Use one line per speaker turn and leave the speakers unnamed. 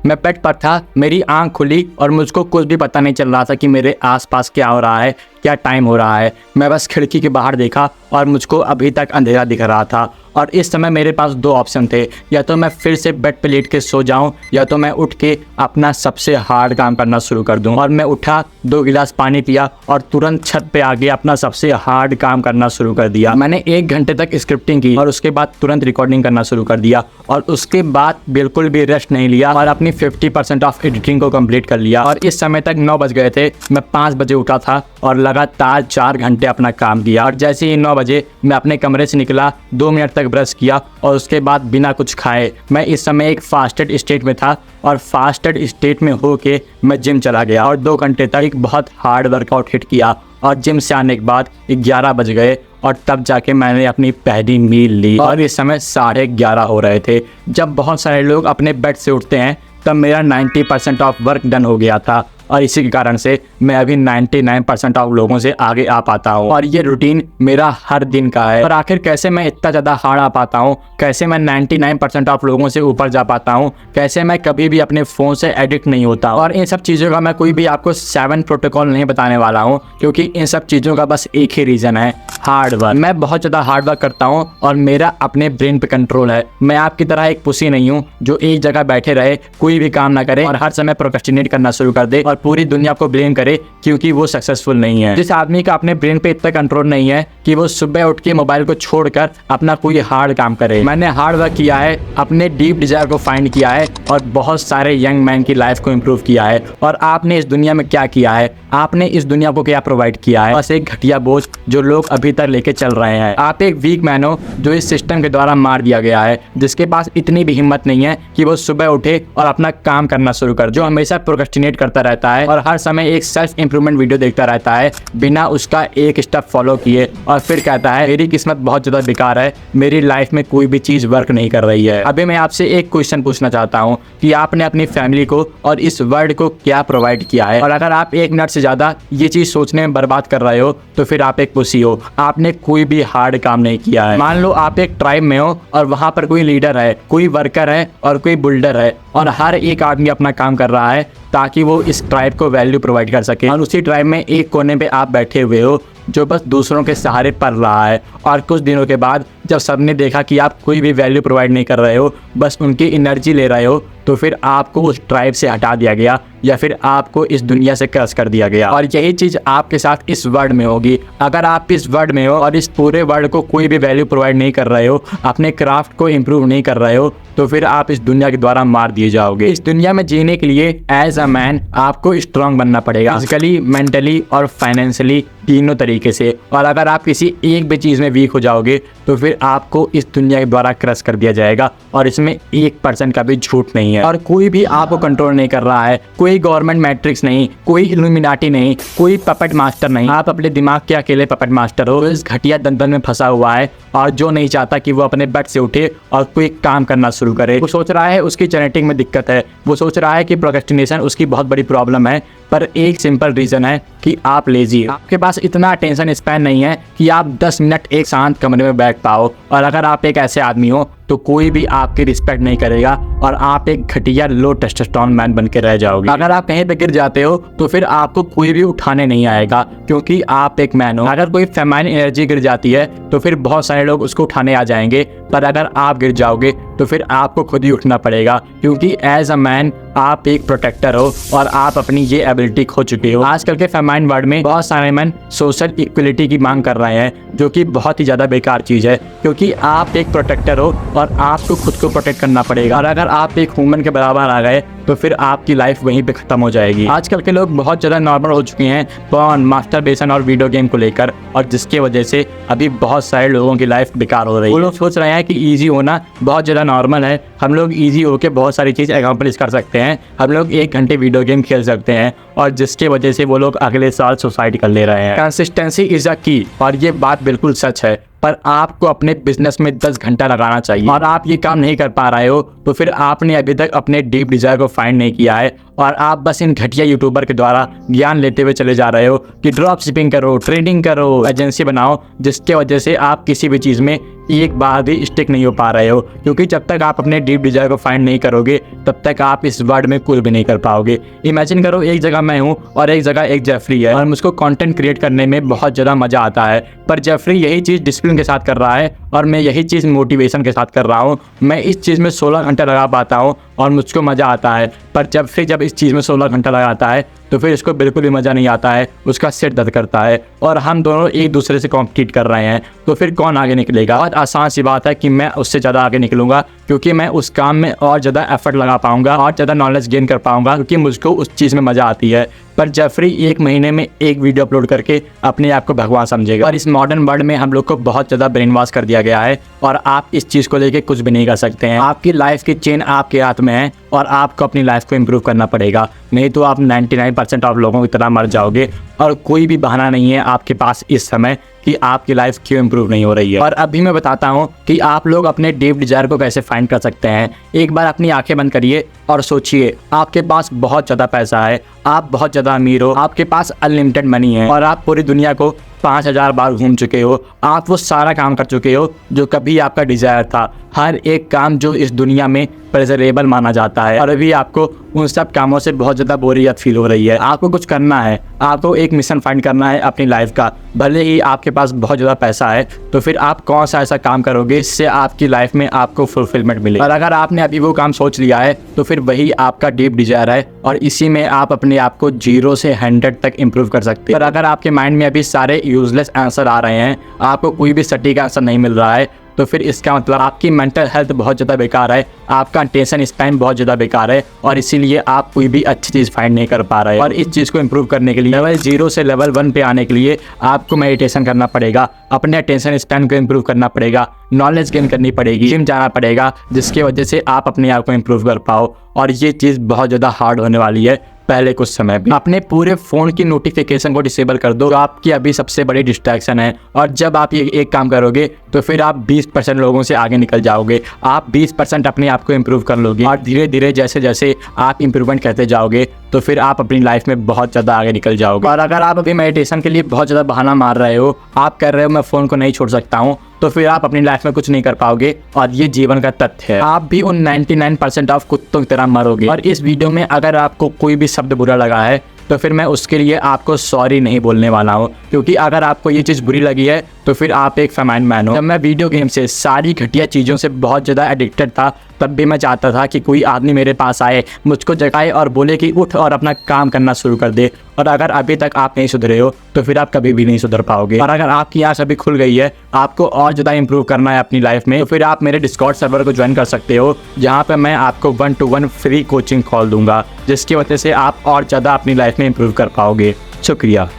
मैं बेड पर था, मेरी आंख खुली और मुझको कुछ भी पता नहीं चल रहा था कि मेरे आसपास क्या हो रहा है, क्या टाइम हो रहा है। मैं बस खिड़की के बाहर देखा और मुझको अभी तक अंधेरा दिख रहा था। और इस समय मेरे पास दो ऑप्शन थे, या तो मैं फिर से बेड पे लेट के सो जाऊं, या तो मैं उठ के अपना सबसे हार्ड काम करना शुरू कर दूं। और मैं उठा, 2 गिलास पानी पिया और तुरंत छत पे आके अपना सबसे हार्ड काम करना शुरू कर दिया। मैंने 1 घंटे तक स्क्रिप्टिंग की और उसके बाद तुरंत रिकॉर्डिंग करना शुरू कर दिया और उसके बाद बिल्कुल भी रेस्ट नहीं लिया और अपनी 50% ऑफ एडिटिंग को कंप्लीट कर लिया। और इस समय तक 9 बज गए थे। मैं 5 बजे उठा था और लगातार 4 घंटे अपना काम किया। और जैसे ही 9 बजे मैं अपने कमरे से निकला, 2 मिनट तक ब्रश किया और उसके बाद बिना कुछ खाए मैं इस समय एक फास्टेड स्टेट में था। और फास्टेड स्टेट में होके मैं जिम चला गया और 2 घंटे तक एक बहुत हार्ड वर्कआउट हिट किया। और जिम से आने के बाद 11 बज गए और तब जाके मैंने अपनी पहली मील ली। और इस समय 11:30 हो रहे थे। जब बहुत सारे लोग अपने बेड से उठते हैं तब मेरा 90% ऑफ वर्क डन हो गया था और इसी के कारण से मैं अभी 99% ऑफ लोगों से आगे आ पाता हूँ। और ये रूटीन मेरा हर दिन का है। और आखिर कैसे मैं इतना ज़्यादा हार्ड आ पाता हूँ, कैसे मैं 99% ऑफ लोगों से ऊपर जा पाता हूँ, कैसे मैं कभी भी अपने फ़ोन से एडिक्ट नहीं होता। और इन सब चीज़ों का मैं कोई भी आपको 7 प्रोटोकॉल नहीं बताने वाला हूँ, क्योंकि इन सब चीज़ों का बस एक ही रीज़न है, हार्ड वर्क। मैं बहुत ज़्यादा हार्ड वर्क करता हूँ और मेरा अपने ब्रेन पे कंट्रोल है। मैं आपकी तरह एक पुसी नहीं हूँ जो एक जगह बैठे रहे, कोई भी काम ना करे और हर समय प्रोक्रेस्टिनेट करना शुरू कर दे और पूरी दुनिया को ब्लेम करे क्योंकि वो सक्सेसफुल नहीं है। जिस आदमी का अपने ब्रेन पे इतना कंट्रोल नहीं है कि वो सुबह उठ के मोबाइल को छोड़कर अपना कोई हार्ड काम करे। मैंने हार्ड वर्क किया है, अपने डीप डिजायर को फाइंड किया है और बहुत सारे यंग मैन की लाइफ को इम्प्रूव किया है। और आपने इस दुनिया में क्या किया है, आपने इस दुनिया को क्या प्रोवाइड किया है? बस एक घटिया बोझ जो लोग अभी तक लेके चल रहे हैं। आप एक वीक मैन हो जो इस सिस्टम के द्वारा मार दिया गया है, जिसके पास इतनी भी हिम्मत नहीं है कि वो सुबह उठे और अपना काम करना शुरू कर, जो हमेशा प्रोक्रेस्टिनेट करता रहता है और हर समय एक सेल्फ इंप्रूवमेंट वीडियो देखता रहता है बिना उसका एक स्टेप फॉलो किए, और फिर कहता है मेरी किस्मत बहुत ज़्यादा बेकार है, मेरी लाइफ में कोई भी चीज़ वर्क नहीं कर रही है। अभी मैं आपसे एक क्वेश्चन पूछना चाहता हूँ कि आपने अपनी फैमिली को और इस वर्ल्ड को क्या प्रोवाइड किया है? और अगर आप 1 मिनट से ज़्यादा ये चीज़ सोचने में बर्बाद कर रहे हो तो फिर आप एक पुसी हो, आपने कोई भी हार्ड काम नहीं किया है। मान लो आप एक ट्राइब में हो और वहाँ पर कोई लीडर है, कोई वर्कर है और कोई बिल्डर है, और हर एक आदमी अपना काम कर रहा है ताकि वो इस ट्राइब को वैल्यू प्रोवाइड कर सके। और उसी ट्राइब में एक कोने पे आप बैठे हुए हो जो बस दूसरों के सहारे पल रहा है। और कुछ दिनों के बाद जब सबने देखा कि आप कोई भी वैल्यू प्रोवाइड नहीं कर रहे हो, बस उनकी एनर्जी ले रहे हो, तो फिर आपको उस ट्राइब से हटा दिया गया या फिर आपको इस दुनिया से क्रश कर दिया गया। और यही चीज़ आपके साथ इस वर्ल्ड में होगी। अगर आप इस वर्ल्ड में हो और इस पूरे वर्ल्ड को कोई भी वैल्यू प्रोवाइड नहीं कर रहे हो, अपने क्राफ्ट को इम्प्रूव नहीं कर रहे हो, तो फिर आप इस दुनिया के द्वारा मार दिए जाओगे। इस दुनिया में जीने के लिए एज अ मैन आपको स्ट्रांग बनना पड़ेगा, फिजिकली, मेंटली और फाइनेंशियली, तीनों तरीके से। और अगर आप किसी एक भी चीज़ में वीक हो जाओगे तो फिर आपको इस दुनिया के द्वारा क्रश कर दिया जाएगा। और इसमें 1% का भी झूठ नहीं है। और कोई भी आपको कंट्रोल नहीं कर रहा है, कोई गवर्नमेंट मैट्रिक्स नहीं, कोई इल्यूमिनाटी नहीं, कोई पपेट मास्टर नहीं। आप अपने दिमाग के अकेले पपेट मास्टर हो, इस घटिया दंदन में फंसा हुआ है और जो नहीं चाहता कि वो अपने बेड से उठे और कोई काम करना शुरू करे। वो सोच रहा है उसकी जेनेटिक में दिक्कत है, वो सोच रहा है कि प्रोक्रेस्टिनेशन उसकी बहुत बड़ी प्रॉब्लम है, पर एक सिंपल रीज़न है कि आप लेजी। आपके पास इतना अटेंशन स्पैन नहीं है कि आप 10 मिनट एक शांत कमरे में बैठ पाओ। और अगर आप एक ऐसे आदमी हो तो कोई भी आपकी रिस्पेक्ट नहीं करेगा और आप एक घटिया लो टेस्टोस्टेरोन मैन बन के रह जाओगे। अगर आप कहीं पे गिर जाते हो तो फिर आपको कोई भी उठाने नहीं आएगा, क्योंकि आप एक मैन हो। अगर कोई फेमाइन एनर्जी गिर जाती है तो फिर बहुत सारे लोग उसको उठाने आ जाएंगे, पर अगर आप गिर जाओगे तो फिर आपको खुद ही उठना पड़ेगा, क्योंकि एज अ मैन आप एक प्रोटेक्टर हो और आप अपनी ये एबिलिटी खो चुके हो। आजकल के फेमाइन वर्ल्ड में बहुत सारे मैन सोशल इक्वलिटी की मांग कर रहे हैं, जो कि बहुत ही ज़्यादा बेकार चीज़ है, क्योंकि आप एक प्रोटेक्टर हो और आपको खुद को प्रोटेक्ट करना पड़ेगा। और अगर आप एक ह्यूमन के बराबर आ गए तो फिर आपकी लाइफ वहीं पे खत्म हो जाएगी। आजकल के लोग बहुत ज़्यादा नॉर्मल हो चुके हैं पॉर्न, मास्टरबेशन और वीडियो गेम को लेकर, और जिसके वजह से अभी बहुत सारे लोगों की लाइफ बेकार हो रही है। वो लोग सोच रहे हैं कि ईजी होना बहुत ज़्यादा नॉर्मल है, हम लोग ईजी होकर बहुत सारी चीज़ अकम्प्लिश कर सकते हैं, हम लोग 1 घंटे वीडियो गेम खेल सकते हैं, और जिसके वजह से वो लोग अगले साल सुसाइड कर ले रहे हैं। कंसिस्टेंसी इज़ अ की, और ये बात बिल्कुल सच है। पर आपको अपने बिजनेस में 10 घंटा लगाना चाहिए और आप ये काम नहीं कर पा रहे हो तो फिर आपने अभी तक अपने डीप डिजायर को फाइंड नहीं किया है और आप बस इन घटिया यूट्यूबर के द्वारा ज्ञान लेते हुए चले जा रहे हो कि ड्रॉप शिपिंग करो, ट्रेडिंग करो, एजेंसी बनाओ, जिसके वजह से आप किसी भी चीज़ में एक बार भी स्टिक नहीं हो पा रहे हो, क्योंकि जब तक आप अपने डीप डिजायर को फाइंड नहीं करोगे तब तक आप इस वर्ल्ड में कुछ भी नहीं कर पाओगे। इमेजिन करो एक जगह मैं हूँ और एक जगह एक जेफरी है और मुझको कंटेंट क्रिएट करने में बहुत ज़्यादा मज़ा आता है, पर जेफरी यही चीज़ डिसिप्लिन के साथ कर रहा है और मैं यही चीज़ मोटिवेशन के साथ कर रहा हूँ। मैं इस चीज़ में 16 घंटे लगा पाता हूँ और मुझको मज़ा आता है, पर जेफरी जब इस चीज़ में 16 घंटा लगाता है तो फिर इसको बिल्कुल भी मज़ा नहीं आता है, उसका सिर दर्द करता है और हम दोनों एक दूसरे से कॉम्पिटिट कर रहे हैं, तो फिर कौन आगे निकलेगा। बहुत आसान सी बात है कि मैं उससे ज़्यादा आगे निकलूंगा, क्योंकि मैं उस काम में और ज़्यादा एफर्ट लगा पाऊंगा और ज़्यादा नॉलेज गेन कर पाऊंगा, क्योंकि मुझको उस चीज़ में मज़ा आती है। पर जेफरी 1 महीने में एक वीडियो अपलोड करके अपने आप को भगवान समझेगा। और इस मॉडर्न वर्ल्ड में हम लोग को बहुत ज़्यादा ब्रेन वॉश कर दिया गया है और आप इस चीज़ को लेके कुछ भी नहीं कर सकते हैं। आपकी लाइफ की चेन आपके हाथ में है और आपको अपनी लाइफ को इम्प्रूव करना पड़ेगा, नहीं तो आप 99% ऑफ लोगों की तरह मर जाओगे और कोई भी बहाना नहीं है आपके पास इस समय कि आपकी लाइफ क्यों इम्प्रूव नहीं हो रही है। और अभी मैं बताता हूँ कि आप लोग अपने डीप डिजायर को कैसे फाइंड कर सकते हैं। एक बार अपनी आंखें बंद करिए और सोचिए, आपके पास बहुत ज़्यादा पैसा है, आप बहुत ज़्यादा अमीर हो, आपके पास अनलिमिटेड मनी है और आप पूरी दुनिया को 5000 बार घूम चुके हो। आप वो सारा काम कर चुके हो जो कभी आपका डिज़ायर था, हर एक काम जो इस दुनिया में प्रेजरेबल माना जाता है, और अभी आपको उन सब कामों से बहुत ज़्यादा बोरियत फील हो रही है। आपको कुछ करना है, आपको एक मिशन फाइंड करना है अपनी लाइफ का। भले ही आपके पास बहुत ज़्यादा पैसा है, तो फिर आप कौन सा ऐसा काम करोगे जिससे आपकी लाइफ में आपको फुलफिलमेंट मिले। और अगर आपने अभी वो काम सोच लिया है तो फिर वही आपका डीप डिजायर है और इसी में आप अपने आप को 0 से 100 तक इम्प्रूव कर सकते हैं। पर अगर आपके माइंड में अभी सारे यूजलेस आंसर आ रहे हैं, आपको कोई भी सटीक आंसर नहीं मिल रहा है, तो फिर इसका मतलब आपकी मेंटल हेल्थ बहुत ज़्यादा बेकार है, आपका अटेंशन स्पैन बहुत ज़्यादा बेकार है और इसीलिए आप कोई भी अच्छी चीज़ फाइंड नहीं कर पा रहे। और इस चीज़ को इम्प्रूव करने के लिए लेवल 0 से लेवल 1 पे आने के लिए आपको मेडिटेशन करना पड़ेगा, अपने अटेंशन स्पैन को इम्प्रूव करना पड़ेगा, नॉलेज गेन करनी पड़ेगी, जिम जाना पड़ेगा, जिसकी वजह से आप अपने आप को इम्प्रूव कर पाओ। और ये चीज़ बहुत ज़्यादा हार्ड होने वाली है पहले कुछ समय में। अपने पूरे फ़ोन की नोटिफिकेशन को डिसेबल कर दो, जो आपकी अभी सबसे बड़ी डिस्ट्रैक्शन है। और जब आप ये एक काम करोगे तो फिर आप 20% लोगों से आगे निकल जाओगे, आप 20% अपने आप को इम्प्रूव कर लोगे और धीरे धीरे जैसे जैसे आप इम्प्रूवमेंट करते जाओगे तो फिर आप अपनी लाइफ में बहुत ज़्यादा आगे निकल जाओगे। और अगर आप अभी मेडिटेशन के लिए बहुत ज़्यादा बहाना मार रहे हो, आप कर रहे हो मैं फ़ोन को नहीं छोड़ सकता हूँ, तो फिर आप अपनी लाइफ में कुछ नहीं कर पाओगे और ये जीवन का तथ्य है। आप भी उन 99% ऑफ कुत्तों की तरह मरोगे। और इस वीडियो में अगर आपको कोई भी शब्द बुरा लगा है तो फिर मैं उसके लिए आपको सॉरी नहीं बोलने वाला हूँ, क्योंकि अगर आपको ये चीज़ बुरी लगी है तो फिर आप एक फेमाइन मैन हो। जब मैं वीडियो गेम से सारी घटिया चीज़ों से बहुत ज़्यादा एडिक्टेड था, तब भी मैं चाहता था कि कोई आदमी मेरे पास आए, मुझको जगाए और बोले कि उठ और अपना काम करना शुरू कर दे। और अगर अभी तक आप नहीं सुधरे हो तो फिर आप कभी भी नहीं सुधर पाओगे। और अगर आपकी आँख अभी खुल गई है, आपको और ज़्यादा इंप्रूव करना है अपनी लाइफ में, तो फिर आप मेरे डिस्कॉर्ड सर्वर को ज्वाइन कर सकते हो, जहाँ पर मैं आपको 1-to-1 फ्री कोचिंग कॉल दूंगा, जिसकी वजह से आप और ज़्यादा अपनी लाइफ में इंप्रूव कर पाओगे। शुक्रिया।